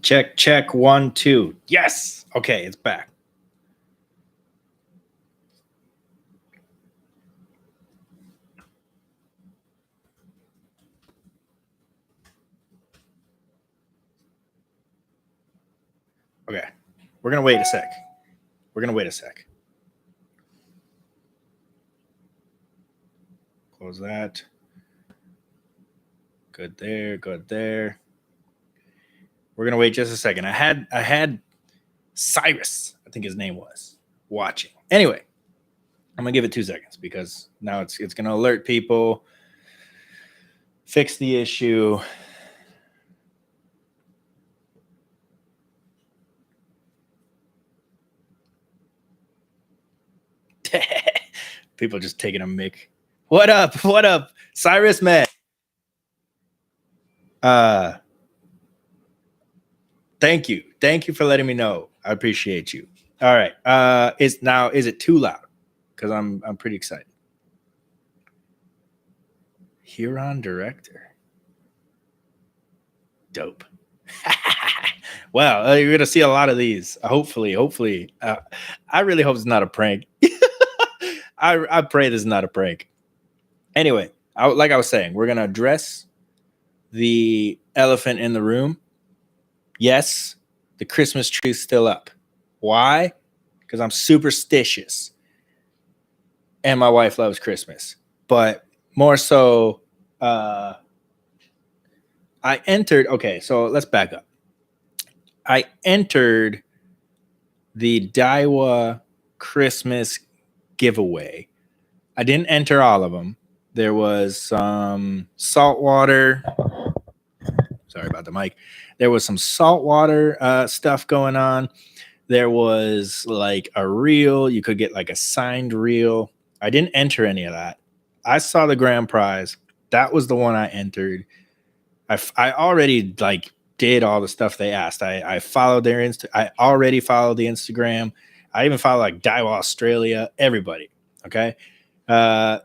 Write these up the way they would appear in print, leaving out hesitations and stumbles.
Check, check, 1, 2. Yes. Okay, it's back. Okay. We're going to wait a sec. Close that. Good there, good there. We're going to wait just a second. I had Cyrus, I think his name was, watching. Anyway, I'm going to give it 2 seconds because now it's going to alert people, fix the issue. People just taking a mic. What up? What up? Cyrus, man. Thank you. Thank you for letting me know. I appreciate you. All right. Is it too loud? Because I'm pretty excited. Huron director. Dope. Well, you're gonna see a lot of these. Hopefully. I really hope it's not a prank. I pray this is not a prank. Anyway, like I was saying, we're gonna address the elephant in the room. Yes, the Christmas tree is still up. Why? Because I'm superstitious, and my wife loves Christmas. But more so, I entered. Okay, so let's back up. I entered the Daiwa Christmas giveaway. I didn't enter all of them. There was some saltwater. Sorry about the mic. There was some saltwater stuff going on. There was like a reel. You could get like a signed reel. I didn't enter any of that. I saw the grand prize. That was the one I entered. I already like did all the stuff they asked. I followed their I already followed the Instagram. I even followed like Daiwa Australia, everybody. Okay. I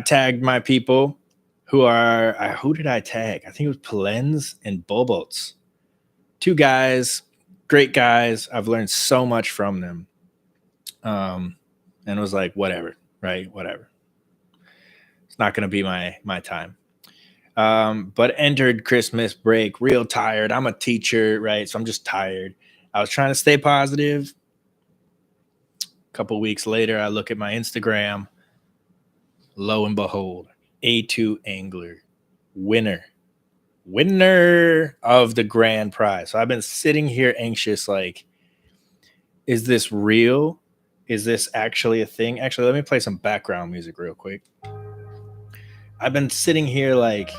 tagged my people who did I tag? I think it was Polens and Bobots. 2 guys, great guys. I've learned so much from them. And it was like, whatever, right? Whatever. It's not going to be my time. But entered Christmas break, real tired. I'm a teacher, right? So I'm just tired. I was trying to stay positive. A couple weeks later, I look at my Instagram. Lo and behold, A2 Angler, winner of the grand prize. So I've been sitting here anxious, like, is this real? Is this actually a thing? Actually, let me play some background music real quick. I've been sitting here like,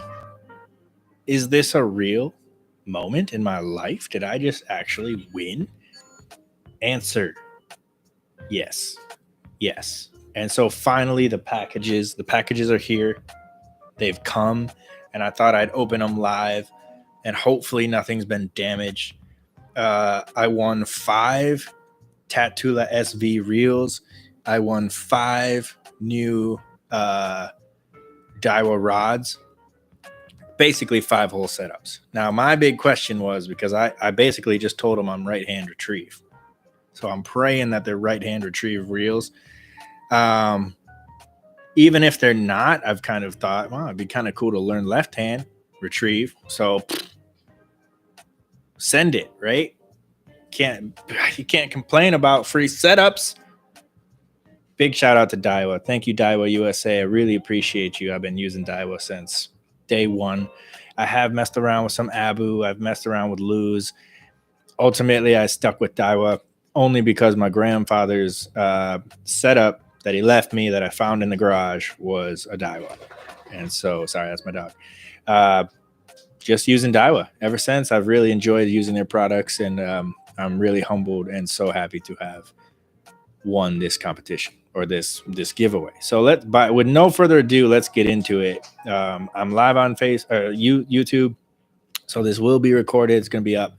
is this a real moment in my life? Did I just actually win? Answer, yes. And so finally the packages are here. They've come, and I thought I'd open them live, and hopefully nothing's been damaged. I won 5 Tatula SV reels. I won 5 new Daiwa rods. Basically 5 whole setups. Now, my big question was, because I basically just told them I'm right-hand retrieve. So I'm praying that they're right-hand retrieve reels. Even if they're not, I've kind of thought, well, it'd be kind of cool to learn left-hand retrieve. So send it, right? You can't complain about free setups. Big shout out to Daiwa. Thank you, Daiwa USA. I really appreciate you. I've been using Daiwa since day one. I have messed around with some Abu. I've messed around with Luz. Ultimately, I stuck with Daiwa only because my grandfather's setup that he left me that I found in the garage was a Daiwa. And so, sorry, that's my dog. Just using Daiwa ever since. I've really enjoyed using their products, and I'm really humbled and so happy to have won this competition or this giveaway. So with no further ado, let's get into it. I'm live on YouTube, so this will be recorded. It's going to be up.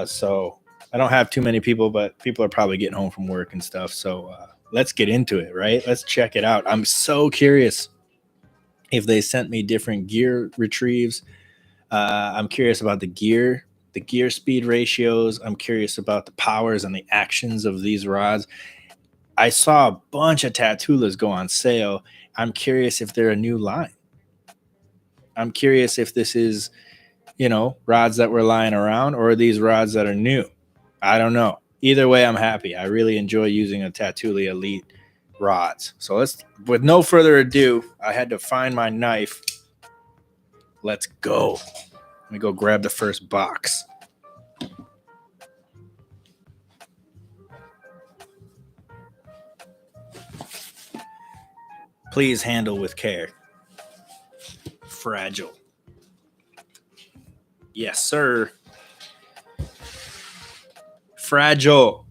So I don't have too many people, but people are probably getting home from work and stuff. So let's get into it, right? Let's check it out. I'm so curious if they sent me different gear retrieves. I'm curious about the gear the gear speed ratios. I'm curious about the powers and the actions of these rods. I saw a bunch of Tatulas go on sale. I'm curious if they're a new line. I'm curious if this is, rods that were lying around or these rods that are new. I don't know. Either way, I'm happy. I really enjoy using a Tatula Elite rods. So with no further ado, I had to find my knife. Let's go. Let me go grab the first box. Please handle with care. Fragile. Yes, sir. Fragile.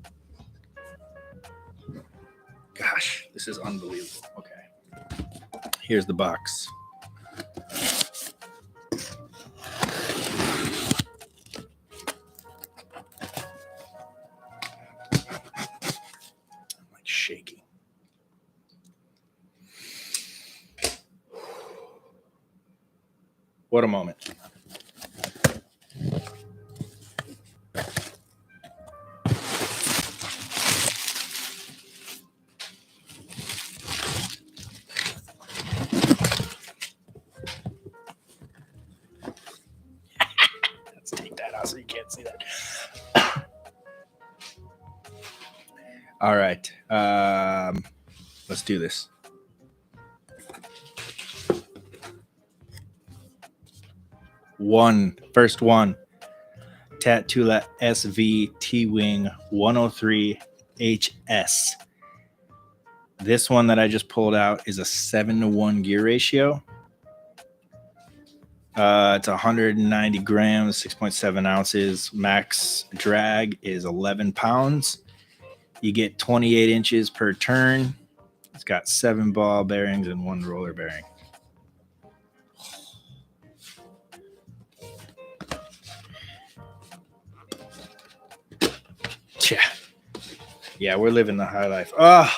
Gosh, this is unbelievable. Okay. Here's the box. I'm like shaking. What a moment. Let's take that out so you can't see that. All right. Let's do this. First one. Tatula SV T-Wing 103 HS. This one that I just pulled out is a 7-to-1 gear ratio. It's 190 grams, 6.7 ounces. Max drag is 11 pounds. You get 28 inches per turn. It's got 7 ball bearings and 1 roller bearing. Yeah, we're living the high life. Oh,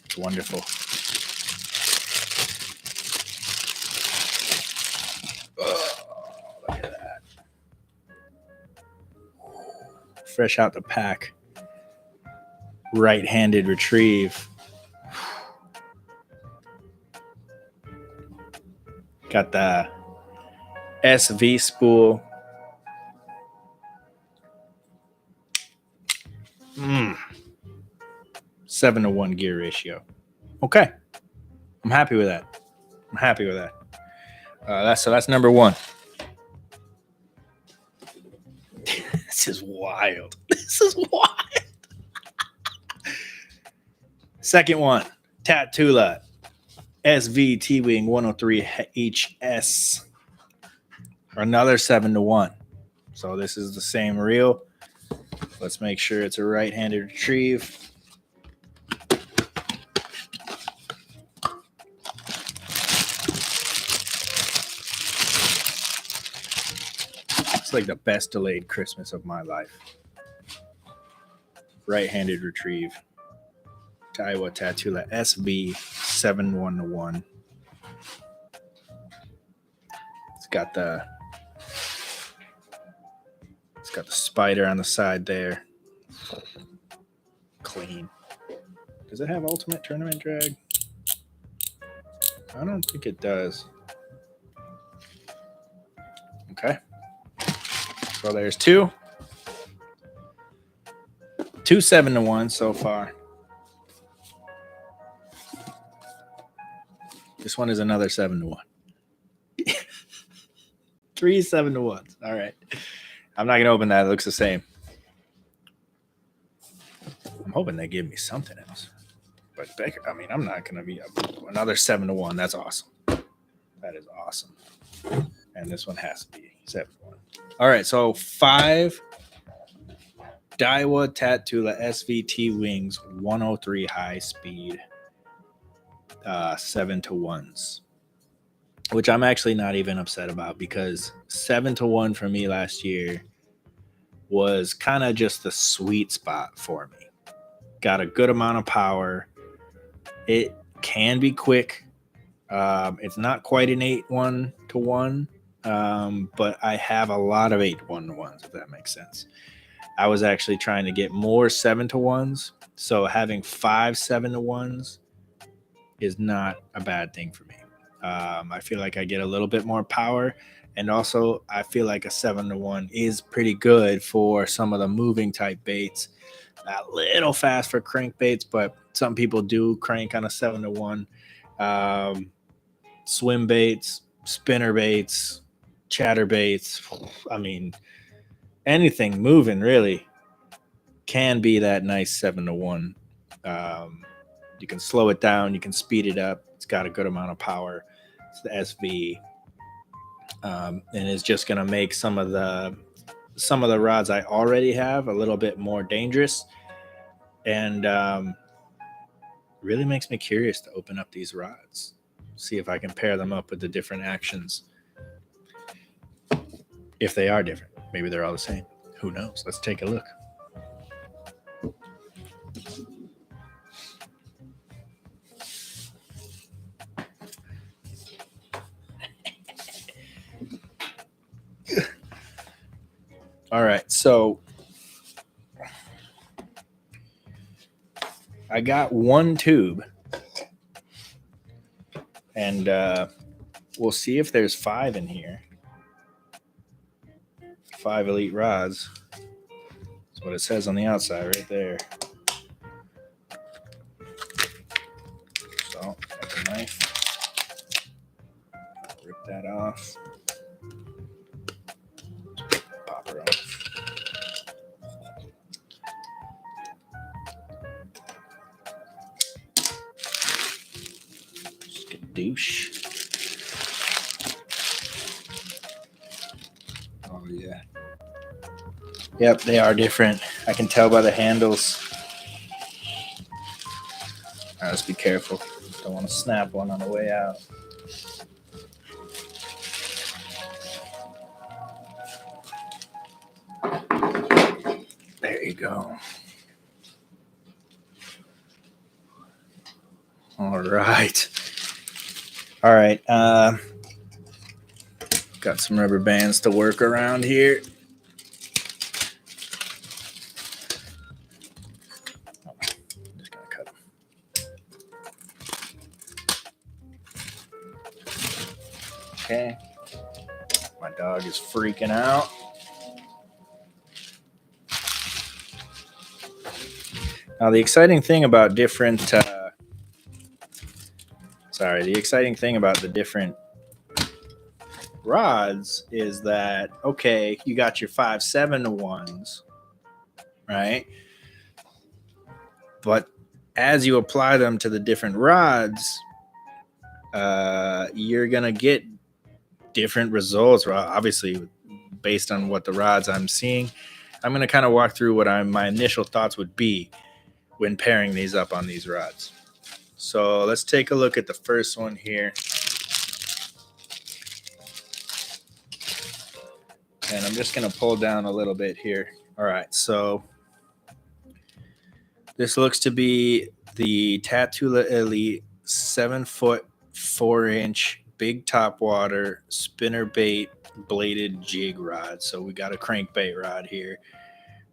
it's wonderful. Oh, look at that. Fresh out the pack. Right-handed retrieve. Got the SV spool. 7-to-1 gear ratio. Okay. I'm happy with that. That's number one. This is wild. Second one, Tatula SV T-Wing 103 HS. Another 7-to-1. So this is the same reel. Let's make sure it's a right-handed retrieve. It's like the best delayed Christmas of my life. Right-handed retrieve. Daiwa Tatula SV 7-1-1. It's got the spider on the side there. Clean. Does it have ultimate tournament drag? I don't think it does. Okay. So there's two 7-to-1 so far. This one is another 7-to-1. 3 7-to-1s. All right. I'm not going to open that. It looks the same. I'm hoping they give me something else. But I'm not going to be another 7-to-1. That's awesome. That is awesome. And this one has to be 7-to-1. All right. So 5 Daiwa Tatula SVT Wings 103 high speed 7-to-1s. Which I'm actually not even upset about, because 7-to-1 for me last year was kind of just the sweet spot for me. Got a good amount of power. It can be quick. It's not quite an 8-1-to-1, but I have a lot of 8-1-1s, if that makes sense. I was actually trying to get more 7-1s, so having 5 7-1s is not a bad thing for me. I feel like I get a little bit more power, and also I feel like a 7-1 is pretty good for some of the moving type baits. A little fast for crankbaits, but some people do crank on a 7-1. Swim baits, spinner baits, chatter baits. I mean, anything moving really can be that nice 7-1. You can slow it down, you can speed it up. It's got a good amount of power. It's the SV, and it's just going to make some of the rods I already have a little bit more dangerous, and really makes me curious to open up these rods, see if I can pair them up with the different actions. If they are different, maybe they're all the same. Who knows? Let's take a look. All right, so I got one tube, and we'll see if there's 5 in here. 5 elite rods. That's what it says on the outside right there. So, take a knife, rip that off, pop her off. Skadoosh. Oh, yeah. Yep, they are different. I can tell by the handles. All right, let's be careful. Don't want to snap one on the way out. There you go. All right. All right. Got some rubber bands to work around here. I'm just going to cut them. Okay. My dog is freaking out. Now, the exciting thing about the different rods is that, okay, you got your 5 7-1s, right? But as you apply them to the different rods, you're gonna get different results. Obviously, based on what the rods I'm seeing, I'm gonna kind of walk through what my initial thoughts would be when pairing these up on these rods. So let's take a look at the first one here. And I'm just going to pull down a little bit here. All right, so this looks to be the Tatula Elite 7-foot 4-inch big top water spinner bait bladed jig rod. So we got a crankbait rod here.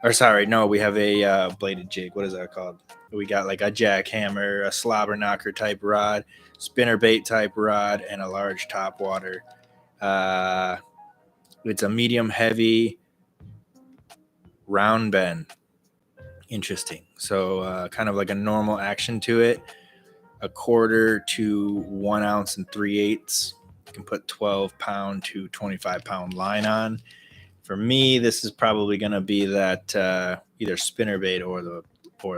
Or sorry, no, we have a bladed jig. What is that called? We got like a jackhammer, a slobber knocker type rod, spinner bait type rod, and a large top water. It's a medium heavy round bend. Interesting. So kind of like a normal action to it. 1/4 to 1 ounce and 3/8. You can put 12-pound to 25-pound line on. For me, this is probably going to be that either spinnerbait or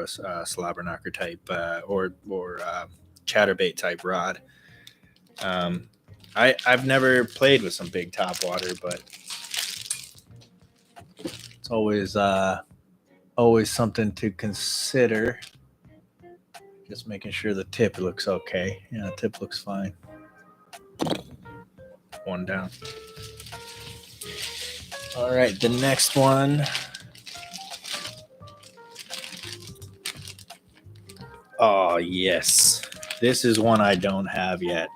a slobber knocker type or chatterbait type rod. I've never played with some big top water, but it's always something to consider. Just making sure the tip looks okay. Yeah, the tip looks fine. One down. All right, the next one. Oh, yes. This is one I don't have yet.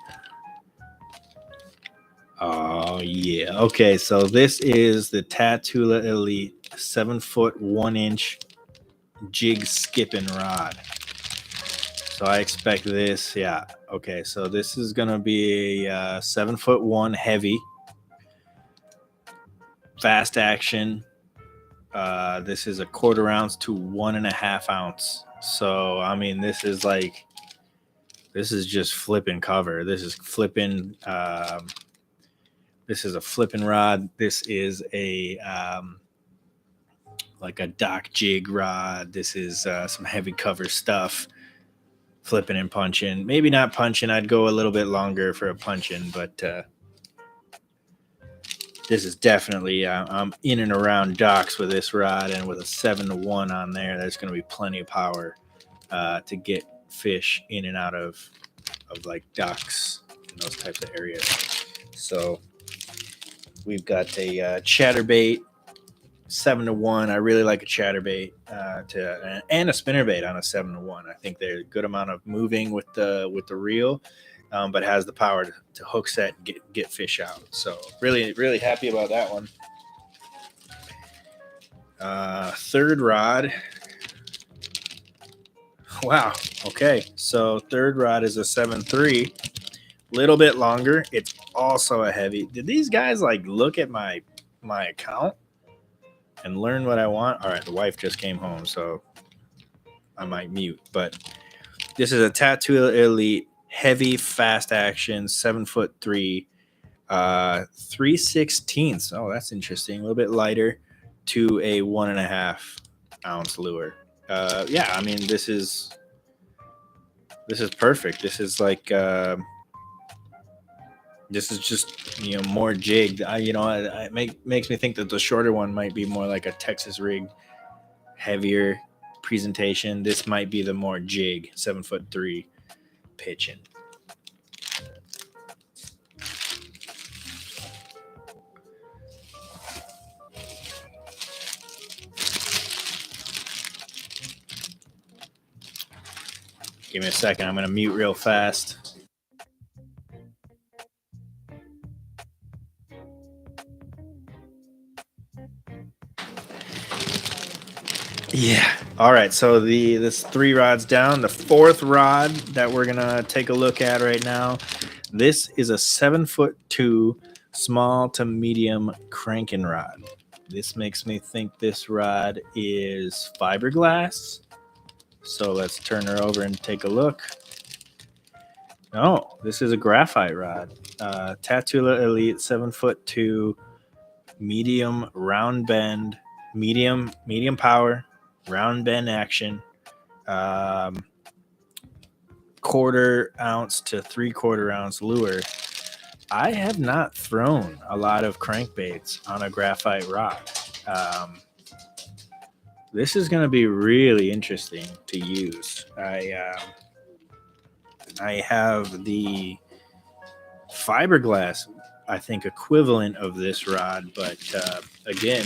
Oh, yeah. Okay, so this is the Tatula Elite 7-foot 1-inch jig skipping rod. So I expect this. Yeah. Okay, so this is gonna be a 7-foot 1 heavy, fast action. This is a 1/4 ounce to 1.5 ounce. So I mean, this is just flipping cover. This is flipping. This is a flipping rod. This is a like a dock jig rod. This is some heavy cover stuff. Flipping and punching. Maybe not punching. I'd go a little bit longer for a punching, but this is definitely I'm in and around docks with this rod, and with a 7-to-1 on there, there's going to be plenty of power to get fish in and out of like docks and those types of areas. So we've got a chatterbait 7-to-1. I really like a chatterbait and a spinnerbait on a 7-to-1. I think they're a good amount of moving with the reel, but has the power to hook set and get fish out. So really happy about that one. Third rod. Wow. Okay. So third rod is a 7.3. Little bit longer. It's also a heavy. Did these guys like look at my account and learn what I want? All right, the wife just came home, so I might mute. But this is a Tattoo Elite heavy fast action 7'3", 3/16. Oh, that's interesting. A little bit lighter to a 1.5 ounce lure. Yeah, I mean this is perfect. This is like this is just more jigged. It makes me think that the shorter one might be more like a Texas rig, heavier presentation. This might be the more jig 7'3" pitching. Give me a second. I'm going to mute real fast. Yeah. All right. So this 3 rods down. The fourth rod that we're going to take a look at right now. This is a 7'2" small to medium cranking rod. This makes me think this rod is fiberglass. So let's turn her over and take a look. No, this is a graphite rod. Tatula Elite 7'2", medium round bend, medium power, round bend action, 1/4 ounce to 3/4 ounce lure. I have not thrown a lot of crankbaits on a graphite rod. This is going to be really interesting to use. I have the fiberglass, I think, equivalent of this rod, but again,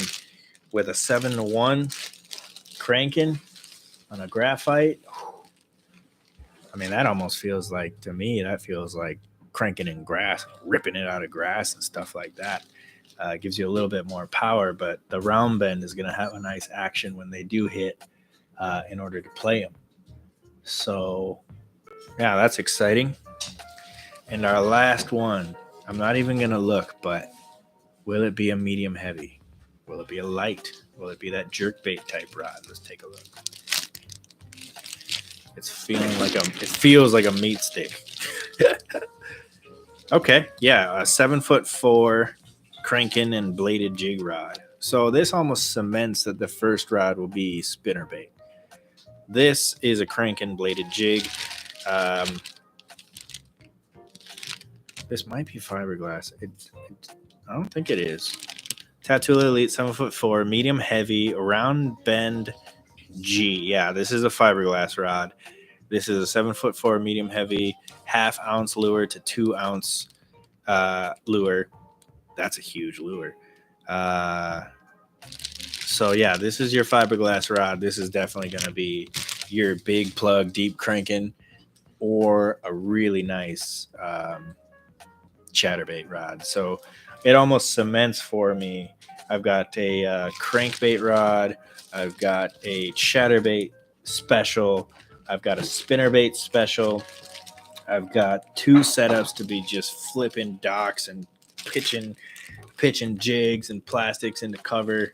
with a 7-to-1 cranking on a graphite, I mean, that almost feels like, to me, that feels like cranking in grass, ripping it out of grass and stuff like that. Gives you a little bit more power, but the round bend is going to have a nice action when they do hit in order to play them. So, yeah, that's exciting. And our last one, I'm not even going to look, but will it be a medium heavy? Will it be a light? Will it be that jerkbait type rod? Let's take a look. It feels like a meat stick. Okay, yeah, a 7'4" cranking and bladed jig rod. So this almost cements that the first rod will be spinnerbait. This is a cranking bladed jig. This might be fiberglass. I don't think it is. Tattoo Elite 7'4", medium heavy, round bend G. Yeah, this is a fiberglass rod. This is a 7'4" medium heavy, 1/2 ounce lure to 2 ounce lure. That's a huge lure. So yeah, this is your fiberglass rod. This is definitely going to be your big plug, deep cranking, or a really nice chatterbait rod. So it almost cements for me. I've got a crankbait rod. I've got a chatterbait special. I've got a spinnerbait special. I've got 2 setups to be just flipping docks and pitching jigs and plastics into cover.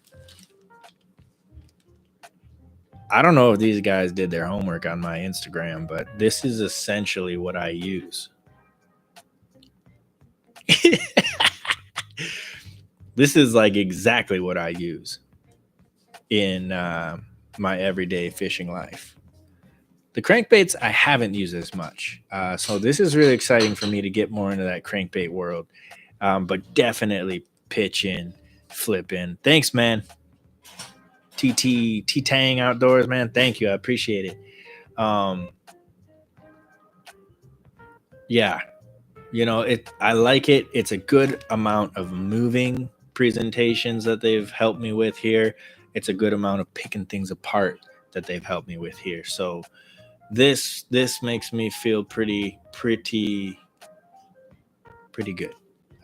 I don't know if these guys did their homework on my Instagram, but this is essentially what I use. This is like exactly what I use in my everyday fishing life. The crankbaits I haven't used as much. So this is really exciting for me to get more into that crankbait world. But definitely pitching, flipping. Thanks, man. T-Tang Outdoors, man. Thank you. I appreciate it. Yeah. You know, I like it. It's a good amount of moving presentations that they've helped me with here. It's a good amount of picking things apart that they've helped me with here. So this makes me feel pretty good.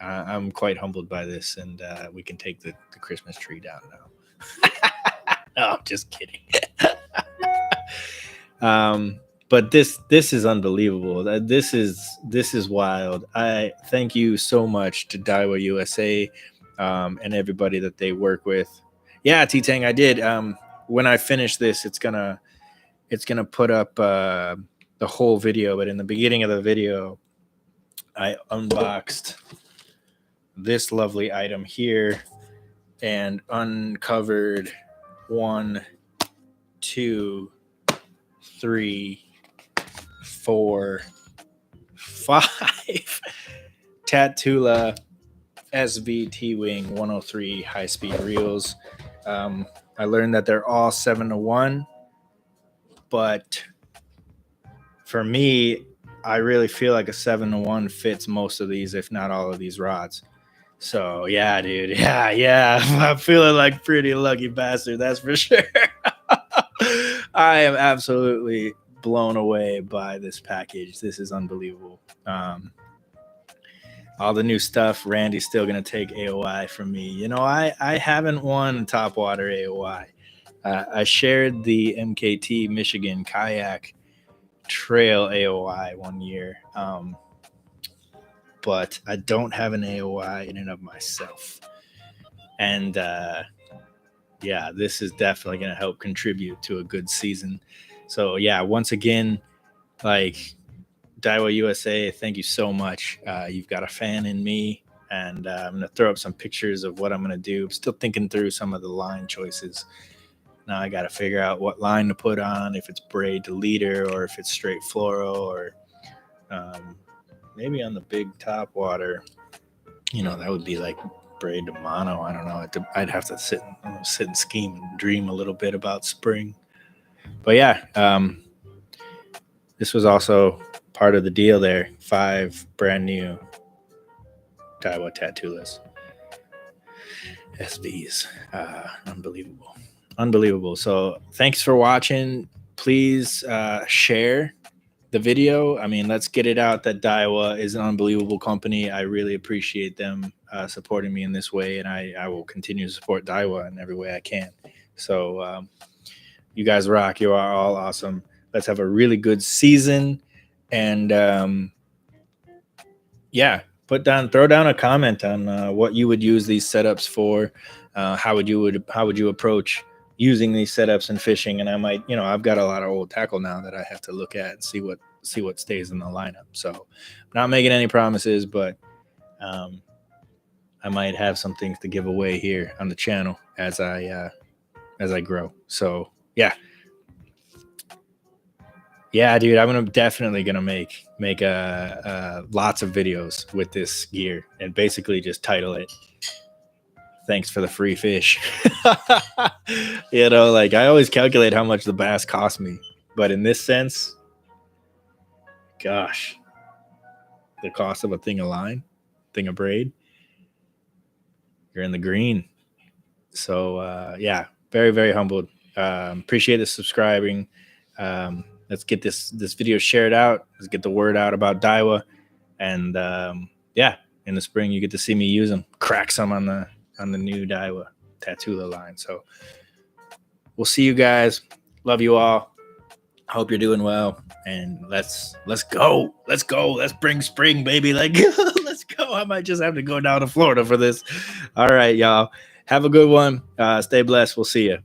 I'm quite humbled by this, and we can take the Christmas tree down now. No, I'm just kidding. But this is unbelievable. This is wild. I thank you so much to Daiwa USA and everybody that they work with. Yeah, T-Tang, I did. When I finish this, it's gonna put up the whole video. But in the beginning of the video, I unboxed this lovely item here and uncovered 1, 2, 3, 4, 5 Tatula SVT Wing 103 high-speed reels. I learned that they're all 7-1, but for me, I really feel like a 7-1 fits most of these, if not all of these rods. So yeah, dude. Yeah. I'm feeling like pretty lucky bastard, that's for sure. I am absolutely blown away by this package. This is unbelievable. All the new stuff. Randy's still gonna take AOI from me. You know, I haven't won Topwater AOI. I shared the MKT Michigan Kayak Trail AOI one year, but I don't have an AOI in and of myself. And yeah, this is definitely going to help contribute to a good season. So yeah, once again, like Daiwa USA, thank you so much. You've got a fan in me, and I'm going to throw up some pictures of what I'm going to do. I'm still thinking through some of the line choices. Now I got to figure out what line to put on, if it's braid to leader or if it's straight fluoro, or maybe on the big top water, you know, that would be like braid to mono. I don't know. I'd have to sit and scheme and dream a little bit about spring. But yeah, this was also part of the deal there. 5 brand new Daiwa Tatulas SVs. Unbelievable. So thanks for watching. Please share the video. I mean, let's get it out that Daiwa is an unbelievable company. I really appreciate them supporting me in this way, and I will continue to support Daiwa in every way I can. So you guys rock. You are all awesome. Let's have a really good season. And yeah, throw down a comment on what you would use these setups for. How would you approach using these setups and fishing? And I might, you know, I've got a lot of old tackle now that I have to look at and see what stays in the lineup. So I'm not making any promises, but I might have some things to give away here on the channel as I grow. So yeah, dude, I'm definitely gonna make lots of videos with this gear and basically just title it "Thanks for the free fish." You know, like I always calculate how much the bass cost me, but in this sense, gosh, the cost of a thing of braid, you're in the green. So yeah, very, very humbled. Appreciate the subscribing. Let's get this video shared out. Let's get the word out about Daiwa. And yeah, in the spring, you get to see me use them, crack some on the new Daiwa Tattoola line. So we'll see you guys. Love you all. Hope you're doing well. And let's go. Let's go. Let's bring spring, baby. Like, let's go. I might just have to go down to Florida for this. All right, y'all. Have a good one. Stay blessed. We'll see you.